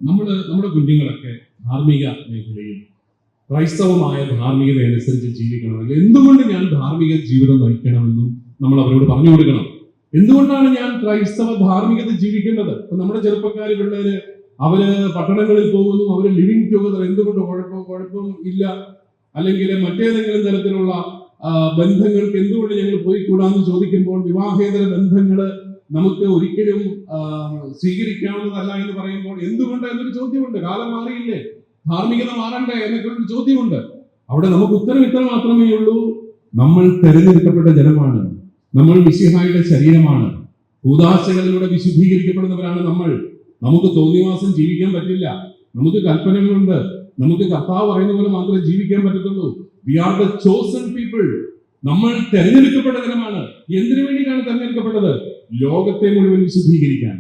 നമ്മുടെ കുഞ്ഞുങ്ങളൊക്കെ ധാർമ്മിക മേഖലയിൽ ക്രൈസ്തവമായ ധാർമ്മികത അനുസരിച്ച് ജീവിക്കണമെങ്കിൽ എന്തുകൊണ്ട് ഞാൻ ധാർമ്മിക ജീവിതം നയിക്കണമെന്നും നമ്മൾ അവരോട് പറഞ്ഞു കൊടുക്കണം. എന്തുകൊണ്ടാണ് ഞാൻ ക്രൈസ്തവ ധാർമ്മികത ജീവിക്കേണ്ടത്? ഇപ്പൊ നമ്മുടെ ചെറുപ്പക്കാര് പിള്ളേര് അവര് പട്ടണങ്ങളിൽ പോകുന്നു, അവര് ലിവിങ് ടുഗദർ, എന്തുകൊണ്ട് കുഴപ്പം ഇല്ല, അല്ലെങ്കിൽ മറ്റേതെങ്കിലും തരത്തിലുള്ള ബന്ധങ്ങൾക്ക് എന്തുകൊണ്ട് ഞങ്ങൾ പോയിക്കൂടാന്ന് ചോദിക്കുമ്പോൾ വിവാഹേതര ബന്ധങ്ങള് നമുക്ക് ഒരിക്കലും സ്വീകരിക്കാവുന്നതല്ല എന്ന് പറയുമ്പോൾ എന്തുകൊണ്ട് എന്നൊരു ചോദ്യമുണ്ട്. കാലം മാറിയില്ലേ, ധാർമ്മികത മാറണ്ടേ എന്നൊക്കെ ഒരു ചോദ്യമുണ്ട്. അവിടെ നമുക്ക് ഉത്തരം ഇത്ര മാത്രമേ ഉള്ളൂ: നമ്മൾ തെരഞ്ഞെടുക്കപ്പെട്ട ജനമാണ്, നമ്മൾ മിശിഹായുടെ ശരീരമാണ്, കൂദാശകളിലൂടെ വിശുദ്ധീകരിക്കപ്പെടുന്നവരാണ് നമ്മൾ. നമുക്ക് തോന്നിവാസം ജീവിക്കാൻ പറ്റില്ല, നമുക്ക് കൽപ്പനകളുണ്ട്, നമുക്ക് കർത്താവ് പറയുന്ന പോലെ മാത്രമേ ജീവിക്കാൻ പറ്റത്തുള്ളൂ. We are the chosen people. നമ്മൾ തെരഞ്ഞെടുക്കപ്പെട്ട ജനമാണ്. എന്തിനു വേണ്ടിയിട്ടാണ് തെരഞ്ഞെടുക്കപ്പെട്ടത്? ലോകത്തെ മുഴുവൻ വിശുദ്ധീകരിക്കാൻ.